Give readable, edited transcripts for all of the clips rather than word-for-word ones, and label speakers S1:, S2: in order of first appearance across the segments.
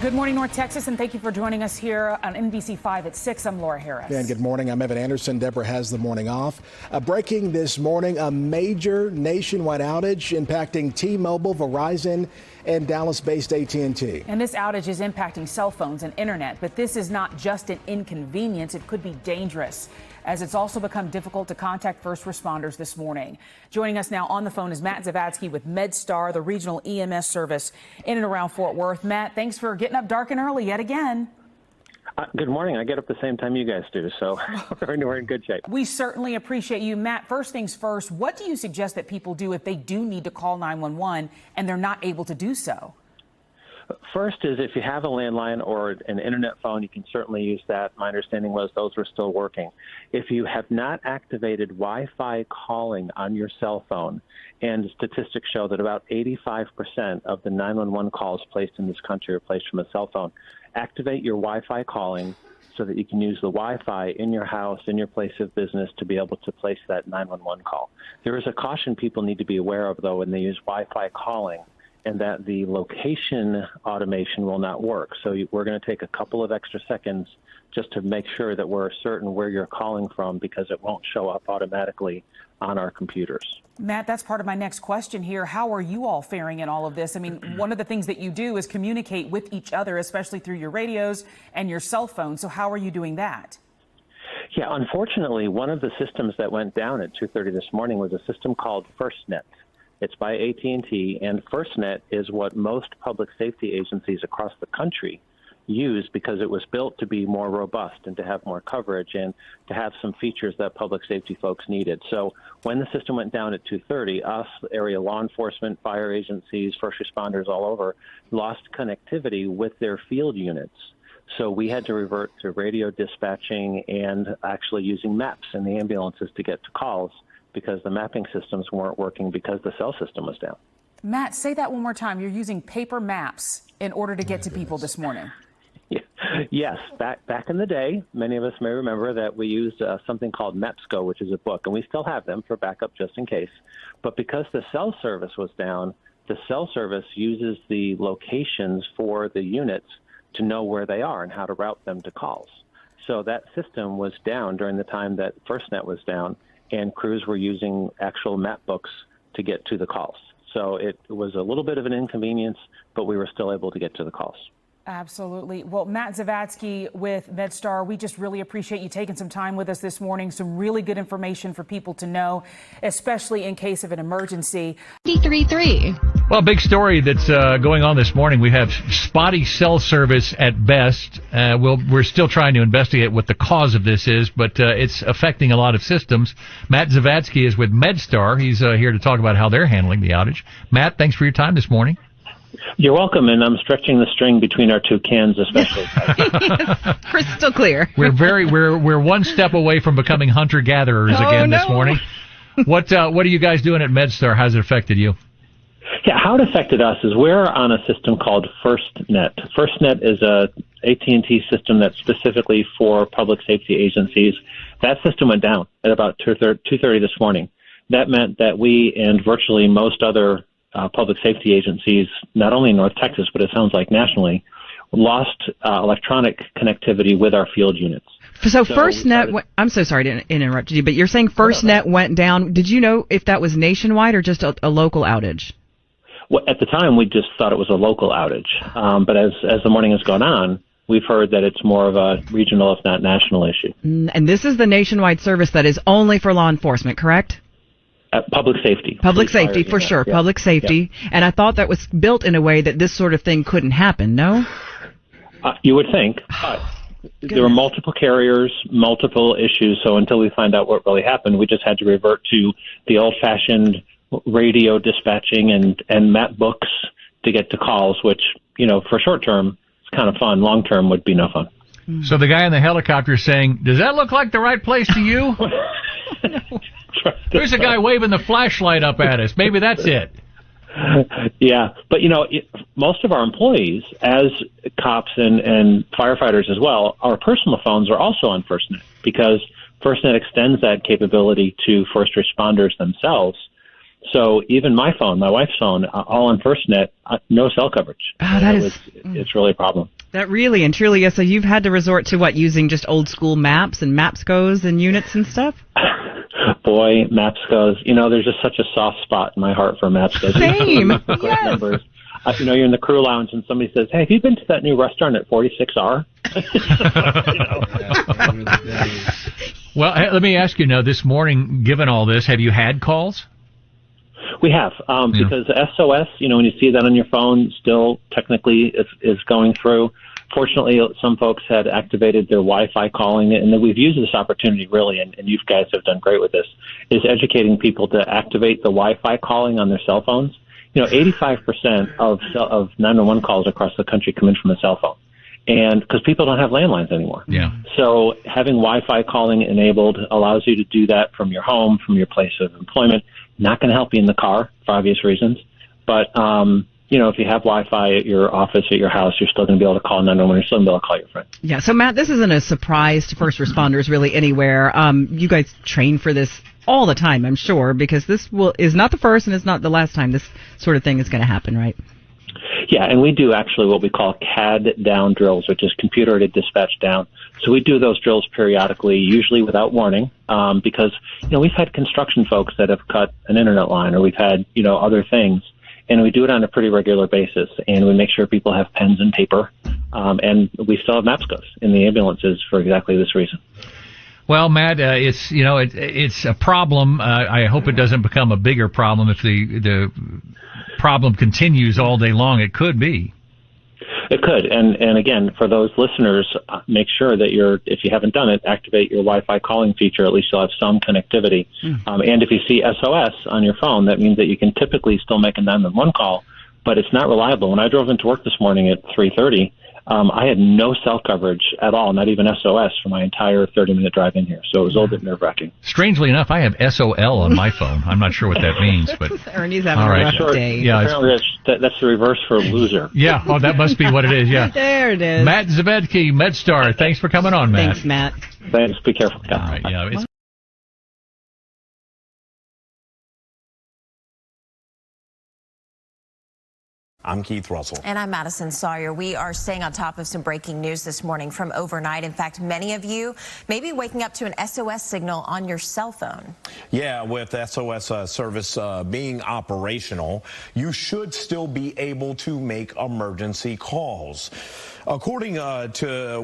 S1: Good morning, North Texas, and thank you for joining us here on NBC5 at 6. I'm Laura Harris.
S2: And good morning. I'm Evan Anderson. Deborah has the morning off. Breaking this morning, a major nationwide outage impacting T-Mobile, Verizon, and Dallas-based AT&T.
S1: And this outage is impacting cell phones and internet, but this is not just an inconvenience. It could be dangerous, as it's also become difficult to contact first responders this morning. Joining us now on the phone is Matt Zavadsky with MedStar, the regional EMS service in and around Fort Worth. Matt, thanks for getting up dark and early yet again.
S3: Good morning. I get up the same time you guys do, so we're in good shape.
S1: We certainly appreciate you. Matt, first things first, what do you suggest that people do if they do need to call 911 and they're not able to do so?
S3: First is if you have a landline or an internet phone, you can certainly use that. My understanding was those were still working. If you have not activated Wi-Fi calling on your cell phone, and statistics show that about 85% of the 911 calls placed in this country are placed from a cell phone, activate your Wi-Fi calling so that you can use the Wi-Fi in your house, in your place of business, to be able to place that 911 call. There is a caution people need to be aware of, though, when they use Wi-Fi calling, and that the location automation will not work. So we're going to take a couple of extra seconds just to make sure that we're certain where you're calling from, because it won't show up automatically on our computers.
S1: Matt, that's part of my next question here. How are you all faring in all of this? I mean, one of the things that you do is communicate with each other, especially through your radios and your cell phone. So how are you doing that?
S3: Yeah, unfortunately, one of the systems that went down at 2:30 this morning was a system called FirstNet. It's by AT&T, and FirstNet is what most public safety agencies across the country use, because it was built to be more robust and to have more coverage and to have some features that public safety folks needed. So when the system went down at 2:30, us, area law enforcement, fire agencies, first responders all over, lost connectivity with their field units. So we had to revert to radio dispatching and actually using maps in the ambulances to get to calls, because the mapping systems weren't working because the cell system was down.
S1: Matt, say that one more time. You're using paper maps in order to get to people this morning.
S3: Yes, back in the day, many of us may remember that we used something called MapsGo, which is a book, and we still have them for backup just in case. But because the cell service was down, the cell service uses the locations for the units to know where they are and how to route them to calls. So that system was down during the time that FirstNet was down, and crews were using actual map books to get to the calls. So it was a little bit of an inconvenience, but we were still able to get to the calls.
S1: Absolutely. Well, Matt Zavadsky with MedStar, we just really appreciate you taking some time with us this morning. Some really good information for people to know, especially in case of an emergency.
S4: 333.
S5: Well, big story that's going on this morning. We have spotty cell service at best. We're still trying to investigate what the cause of this is, but it's affecting a lot of systems. Matt Zavadsky is with MedStar. He's here to talk about how they're handling the outage. Matt, thanks for your time this morning.
S3: You're welcome, and I'm stretching the string between our two cans especially.
S4: Crystal clear.
S5: We're one step away from becoming hunter-gatherers again this morning. What are you guys doing at MedStar? How's it affected you?
S3: Yeah, how it affected us is we're on a system called FirstNet. FirstNet is a AT&T system that's specifically for public safety agencies. That system went down at about 2:30 this morning. That meant that we and virtually most other public safety agencies, not only in North Texas, but it sounds like nationally, lost electronic connectivity with our field units.
S4: So FirstNet, I'm so sorry to interrupt you, but you're saying FirstNet went down. Did you know if that was nationwide or just a local outage?
S3: Well, at the time, we just thought it was a local outage. But as the morning has gone on, we've heard that it's more of a regional, if not national issue.
S4: And this is the nationwide service that is only for law enforcement, correct?
S3: Public safety.
S4: Public safety, for sure. Yeah. Public safety. Yeah. And I thought that was built in a way that this sort of thing couldn't happen, no?
S3: You would think. There were multiple carriers, multiple issues, so until we find out what really happened, we just had to revert to the old-fashioned radio dispatching and map books to get to calls, which, for short term, it's kind of fun. Long term would be no fun.
S5: So the guy in the helicopter is saying, does that look like the right place to you?
S4: No.
S5: There's a guy waving the flashlight up at us. Maybe that's it.
S3: Yeah, but most of our employees, as cops and firefighters as well, our personal phones are also on FirstNet, because FirstNet extends that capability to first responders themselves. So even my phone, my wife's phone, all on FirstNet, no cell coverage.
S4: Oh,
S3: it's really a problem.
S4: That really and truly is. So you've had to resort to what, using just old school maps and maps goes and units and stuff?
S3: Boy, maps goes. There's just such a soft spot in my heart for maps goes.
S4: Same.
S3: Yes. Numbers. You're in the crew lounge and somebody says, "Hey, have you been to that new restaurant at 46R?"
S5: Well, let me ask you now, this morning, given all this, have you had calls?
S3: We have, because SOS, when you see that on your phone, still technically is going through. Fortunately, some folks had activated their Wi-Fi calling, and then we've used this opportunity really, and you guys have done great with this, is educating people to activate the Wi-Fi calling on their cell phones. 85% of 911 calls across the country come in from a cell phone, and because people don't have landlines anymore.
S5: Yeah.
S3: So having Wi-Fi calling enabled allows you to do that from your home, from your place of employment. Not going to help you in the car for obvious reasons, but if you have Wi-Fi at your office, at your house, you're still going to be able to call 911. You're still going to be able to call your friend.
S4: Yeah. So Matt, this isn't a surprise to first responders really anywhere. You guys train for this all the time, I'm sure, because this is not the first and it's not the last time this sort of thing is going to happen, right?
S3: Yeah, and we do actually what we call CAD down drills, which is computer-aided dispatch down. So we do those drills periodically, usually without warning, because we've had construction folks that have cut an internet line, or we've had other things, and we do it on a pretty regular basis. And we make sure people have pens and paper, and we still have MAPSCOs in the ambulances for exactly this reason.
S5: Well, Matt, it's a problem. I hope it doesn't become a bigger problem if the problem continues all day long. It could be.
S3: It could, and again, for those listeners, make sure that if you haven't done it, activate your Wi-Fi calling feature. At least you'll have some connectivity. And if you see SOS on your phone, that means that you can typically still make a 911 call, but it's not reliable. When I drove into work this morning at 3:30, I had no cell coverage at all, not even SOS, for my entire 30-minute drive in here. So it was a little bit nerve-wracking.
S5: Strangely enough, I have SOL on my phone. I'm not sure what that means, but
S4: Ernie's having a rough day.
S5: Yeah,
S3: that's the reverse for loser.
S5: Yeah, well, that must be what it is. Yeah,
S4: there it is.
S5: Matt Zavedki, MedStar. Thanks for coming on, Matt.
S4: Thanks, Matt.
S3: Thanks. Be careful.
S5: All right. Yeah.
S6: I'm Keith Russell.
S7: And I'm Madison Sawyer. We are staying on top of some breaking news this morning from overnight. In fact, many of you may be waking up to an SOS signal on your cell phone.
S6: Yeah, with SOS service being operational, you should still be able to make emergency calls. According to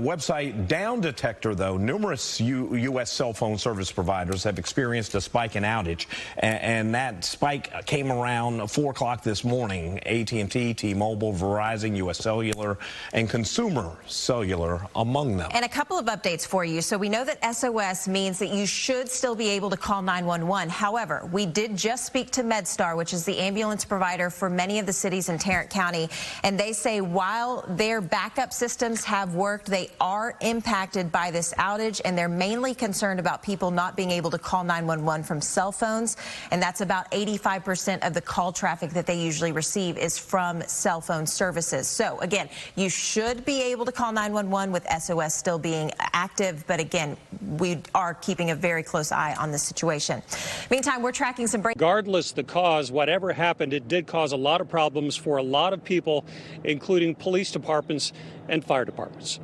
S6: website Down Detector, though, numerous U.S. cell phone service providers have experienced a spike in outage, and that spike came around 4 o'clock this morning. AT&T, T-Mobile, Verizon, U.S. Cellular, and Consumer Cellular among them.
S7: And a couple of updates for you. So we know that SOS means that you should still be able to call 911. However, we did just speak to MedStar, which is the ambulance provider for many of the cities in Tarrant County, and they say while their backup systems have worked, they are impacted by this outage, and they're mainly concerned about people not being able to call 911 from cell phones, and that's about 85% of the call traffic that they usually receive is from cell phone services. So again, you should be able to call 911 with SOS still being active, but again, we are keeping a very close eye on this situation. Meantime, we're tracking some
S8: Regardless the cause, whatever happened, it did cause a lot of problems for a lot of people, including police departments and fire departments.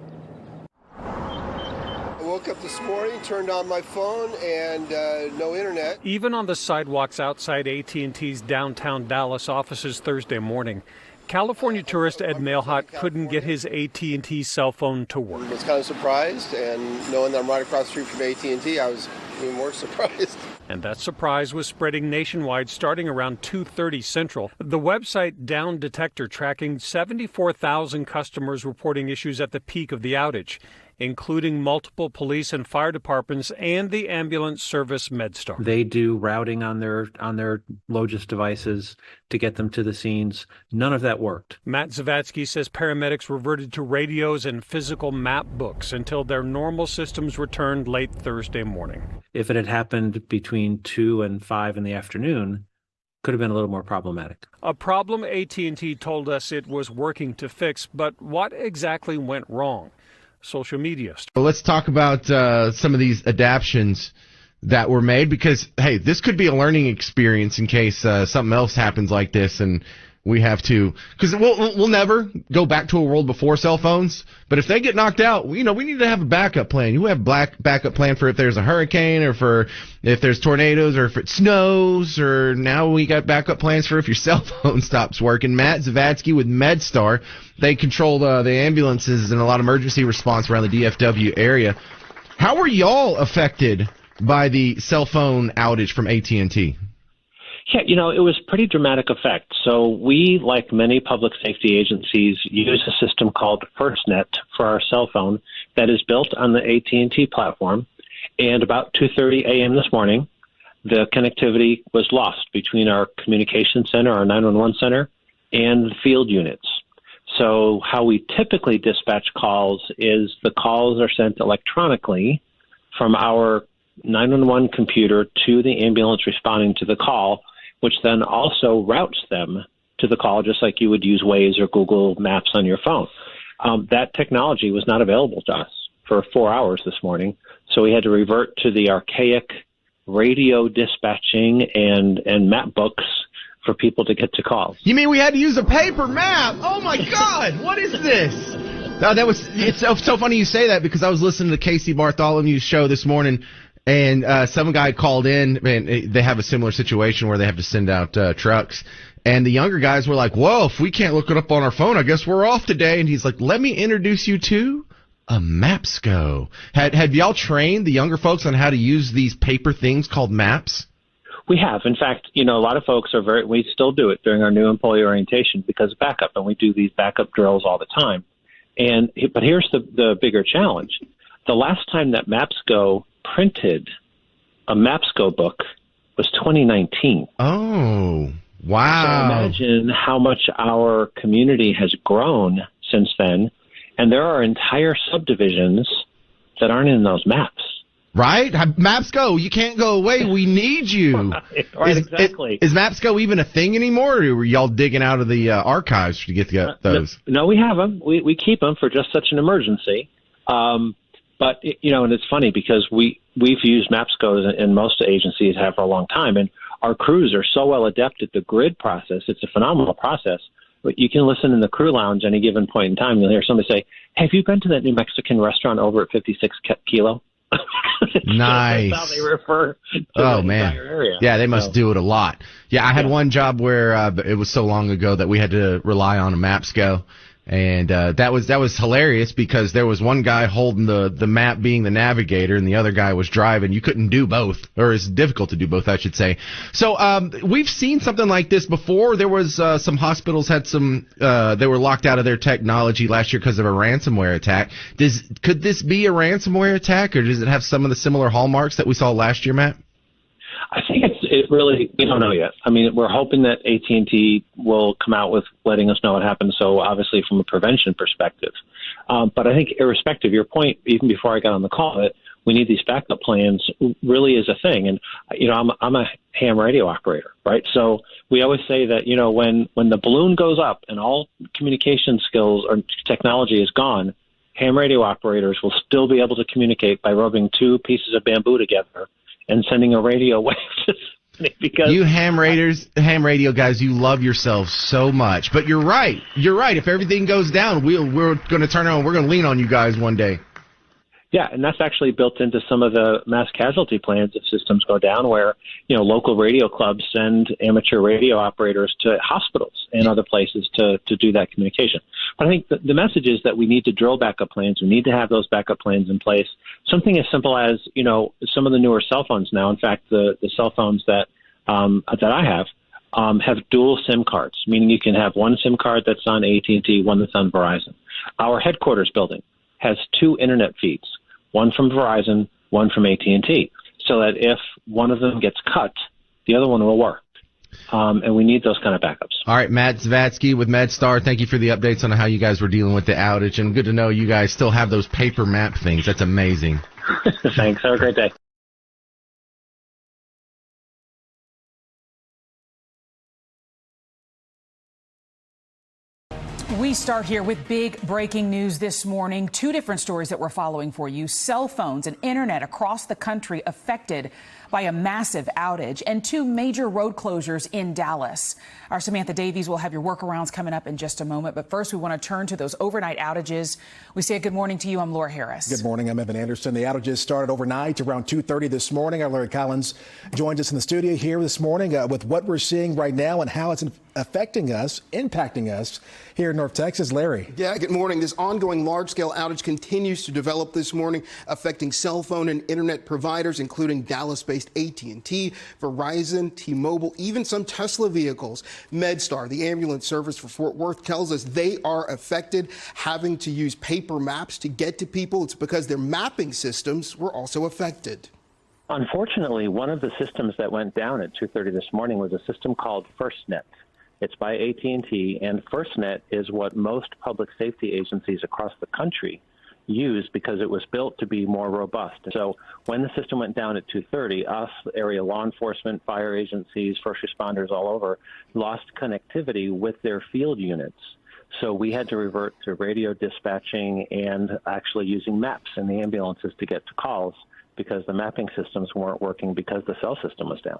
S9: I woke up this morning, turned on my phone, and no internet.
S8: Even on the sidewalks outside AT&T's downtown Dallas offices Thursday morning, California tourist Ed Mailhot couldn't get his AT&T cell phone to work.
S9: I was kind of surprised, and knowing that I'm right across the street from AT&T, I was even more surprised.
S8: And that surprise was spreading nationwide starting around 2:30 Central. The website Down Detector tracking 74,000 customers reporting issues at the peak of the outage, including multiple police and fire departments and the ambulance service MedStar.
S10: They do routing on their Logis devices to get them to the scenes. None of that worked.
S8: Matt Zavatsky says paramedics reverted to radios and physical map books until their normal systems returned late Thursday morning.
S10: If it had happened between 2 and 5 in the afternoon, could have been a little more problematic.
S8: A problem AT&T told us it was working to fix, but what exactly went wrong? Social media.
S11: Well, let's talk about some of these adaptions that were made because, hey, this could be a learning experience in case something else happens like this and we have to, because we'll never go back to a world before cell phones, but if they get knocked out, we need to have a backup plan. You have backup plan for if there's a hurricane or for if there's tornadoes or if it snows, or now we got backup plans for if your cell phone stops working. Matt Zavatsky with MedStar, they control the ambulances and a lot of emergency response around the DFW area. How were y'all affected by the cell phone outage from AT&T?
S3: Yeah, it was pretty dramatic effect. So we, like many public safety agencies, use a system called FirstNet for our cell phone that is built on the AT&T platform. And about 2:30 a.m. this morning, the connectivity was lost between our communication center, our 911 center, and the field units. So how we typically dispatch calls is the calls are sent electronically from our 911 computer to the ambulance responding to the call, which then also routes them to the call, just like you would use Waze or Google Maps on your phone. That technology was not available to us for 4 hours this morning, so we had to revert to the archaic radio dispatching and map books for people to get to calls.
S11: You mean we had to use a paper map? Oh, my God, what is this? It's so funny you say that because I was listening to Casey Bartholomew's show this morning, and some guy called in, and they have a similar situation where they have to send out trucks. And the younger guys were like, whoa, if we can't look it up on our phone, I guess we're off today. And he's like, let me introduce you to a Mapsco. Have y'all trained the younger folks on how to use these paper things called maps?
S3: We have. In fact, a lot of folks we still do it during our new employee orientation because of backup, and we do these backup drills all the time. But here's the bigger challenge. The last time that Mapsco printed a Mapsco book was 2019.
S11: Oh, wow.
S3: So imagine how much our community has grown since then, and there are entire subdivisions that aren't in those maps.
S11: Right? Mapsco, you can't go away. We need you.
S3: Right, exactly.
S11: Is Mapsco even a thing anymore, or were y'all digging out of the archives to get those?
S3: No, we have them. We keep them for just such an emergency. But, and it's funny because we've used Mapsco in most agencies have for a long time, and our crews are so well adept at the grid process. It's a phenomenal process. But you can listen in the crew lounge any given point in time. You'll hear somebody say, hey, have you been to that New Mexican restaurant over at 56 Kilo?
S11: Nice.
S3: That's how they refer to the entire area.
S11: Yeah, they must do it a lot. Yeah, I had one job where it was so long ago that we had to rely on a Mapsco. And that was hilarious because there was one guy holding the map being the navigator and the other guy was driving. You couldn't do both, or it's difficult to do both, I should say. So we've seen something like this before. There was some hospitals had they were locked out of their technology last year because of a ransomware attack. Could this be a ransomware attack, or does it have some of the similar hallmarks that we saw last year, Matt?
S3: I think it really, we don't know yet. I mean, we're hoping that AT&T will come out with letting us know what happened. So obviously from a prevention perspective. But I think irrespective, your point, even before I got on the call, that we need these backup plans really is a thing. And, I'm a ham radio operator, right? So we always say that, when the balloon goes up and all communication skills or technology is gone, ham radio operators will still be able to communicate by rubbing two pieces of bamboo together and sending a radio wave. Because
S11: you ham radio guys, you love yourselves so much. But you're right. If everything goes down, we're going to turn around. We're going to lean on you guys one day.
S3: Yeah, and that's actually built into some of the mass casualty plans if systems go down, where local radio clubs send amateur radio operators to hospitals and other places to do that communication. But I think the message is that we need to drill backup plans. We need to have those backup plans in place. Something as simple as some of the newer cell phones now. In fact, the cell phones that I have dual SIM cards, meaning you can have one SIM card that's on AT&T, one that's on Verizon. Our headquarters building has two internet feeds, one from Verizon, one from AT&T, so that if one of them gets cut, the other one will work. And we need those kind of backups.
S11: All right, Matt Zavatsky with MedStar, thank you for the updates on how you guys were dealing with the outage. And good to know you guys still have those paper map things. That's amazing.
S3: Thanks. Have a great day.
S1: We We start here with big breaking news this morning. Two different stories that we're following for you. Cell phones and internet across the country affected by a massive outage and two major road closures in Dallas. Our Samantha Davies will have your workarounds coming up in just a moment. But first, we want to turn to those overnight outages. We say good morning to you. I'm Laura Harris.
S2: Good morning. I'm Evan Anderson. The outages started overnight around 2:30 this morning. Our Larry Collins joins us in the studio here this morning with what we're seeing right now and how it's affecting us, impacting us here in North Texas. Larry.
S12: Yeah, good morning. This ongoing large-scale outage continues to develop this morning, affecting cell phone and internet providers, including Dallas-based AT&T, Verizon, T-Mobile, even some Tesla vehicles. MedStar, the ambulance service for Fort Worth, tells us they are affected, having to use paper maps to get to people. It's because their mapping systems were also affected.
S3: Unfortunately, one of the systems that went down at 2:30 this morning was a system called FirstNet. It's by AT&T, and FirstNet is what most public safety agencies across the country use because it was built to be more robust. So when the system went down at 2:30, us, area law enforcement, fire agencies, first responders all over, lost connectivity with their field units. So we had to revert to radio dispatching and actually using maps in the ambulances to get to calls because the mapping systems weren't working because the cell system was down.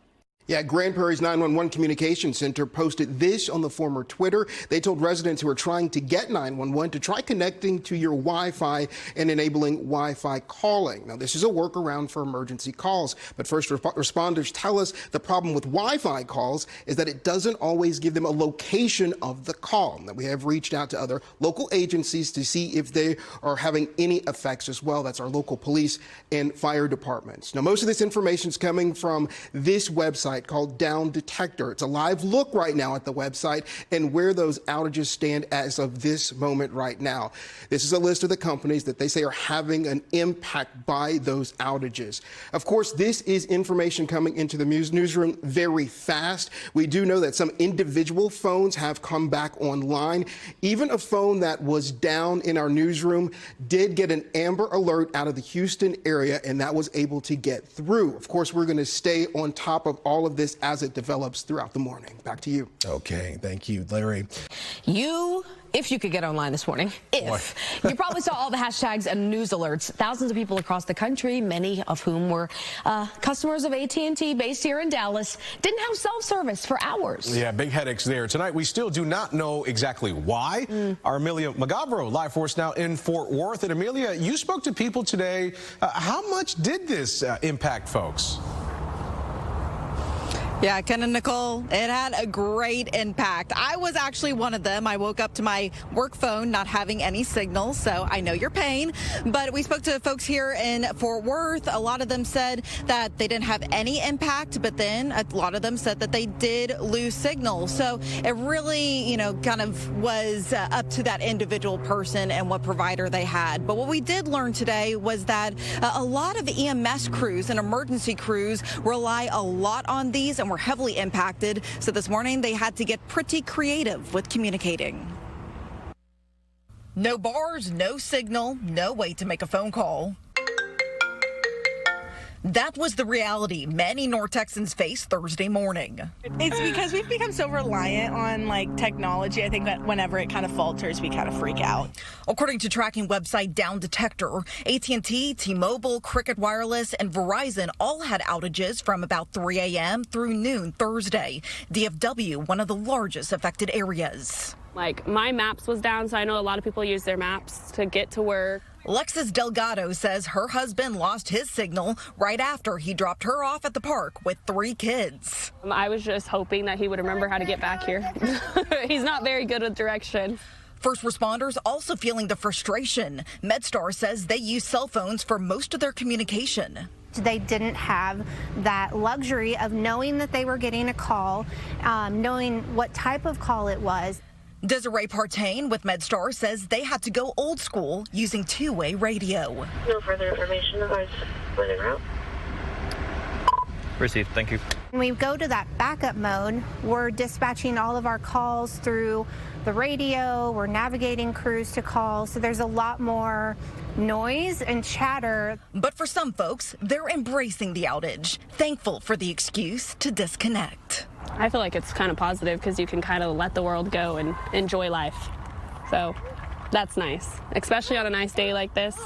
S12: Yeah, Grand Prairie's 911 Communications Center posted this on the former Twitter. They told residents who are trying to get 911 to try connecting to your Wi-Fi and enabling Wi-Fi calling. Now, this is a workaround for emergency calls, but first responders tell us the problem with Wi-Fi calls is that it doesn't always give them a location of the call. Now, we have reached out to other local agencies to see if they are having any effects as well. That's our local police and fire departments. Now, most of this information is coming from this website called Down Detector. It's a live look right now at the website and where those outages stand as of this moment right now. This is a list of the companies that they say are having an impact by those outages. Of course, this is information coming into the newsroom very fast. We do know that some individual phones have come back online. Even a phone that was down in our newsroom did get an Amber Alert out of the Houston area, and that was able to get through. Of course, we're going to stay on top of all of this as it develops throughout the morning. Back to you.
S2: Okay, thank you, Larry.
S13: If you could get online this morning, you probably saw all the hashtags and news alerts. Thousands of people across the country, many of whom were customers of AT&T based here in Dallas, didn't have cell service for hours.
S6: Yeah, big headaches there. Tonight, we still do not know exactly why. Our Amelia Magavro live for us now in Fort Worth. And Amelia, you spoke to people today. How much did this impact folks?
S14: Yeah, Ken and Nicole, it had a great impact. I was actually one of them. I woke up to my work phone not having any signal, so I know your pain. But we spoke to folks here in Fort Worth. A lot of them said that they didn't have any impact, but then a lot of them said that they did lose signal. So it really, kind of was up to that individual person and what provider they had. But what we did learn today was that a lot of EMS crews and emergency crews rely a lot on these and were heavily impacted. So this morning they had to get pretty creative with communicating. No bars, no signal, no way to make a phone call. That was the reality many North Texans faced Thursday morning.
S15: It's because we've become so reliant on technology. I think that whenever it kind of falters, we kind of freak out.
S13: According to tracking website Down Detector, AT&T, T-Mobile, Cricket Wireless, and Verizon all had outages from about 3 a.m. through noon Thursday. DFW, one of the largest affected areas.
S16: My maps was down, so I know a lot of people use their maps to get to work.
S13: Lexus Delgado says her husband lost his signal right after he dropped her off at the park with 3 kids.
S16: I was just hoping that he would remember how to get back here. He's not very good with direction.
S13: First responders also feeling the frustration. MedStar says they use cell phones for most of their communication.
S17: They didn't have that luxury of knowing that they were getting a call, knowing what type of call it was.
S13: Desiree Partain with MedStar says they had to go old school using two-way radio.
S18: No further information. Otherwise, running route.
S19: Received. Thank you.
S17: When we go to that backup mode, we're dispatching all of our calls through the radio. We're navigating crews to call. So there's a lot more noise and chatter.
S13: But for some folks, they're embracing the outage, thankful for the excuse to disconnect.
S16: I feel like it's kind of positive because you can kind of let the world go and enjoy life. So that's nice, especially on a nice day like this.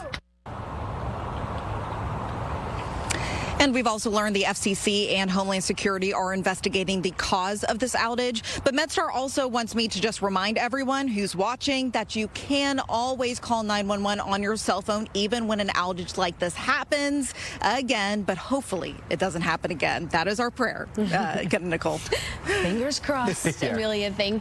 S14: And we've also learned the FCC and Homeland Security are investigating the cause of this outage. But MedStar also wants me to just remind everyone who's watching that you can always call 911 on your cell phone, even when an outage like this happens again. But hopefully it doesn't happen again. That is our prayer. Nicole.
S13: Fingers crossed.
S2: Yeah.
S13: Amelia, thank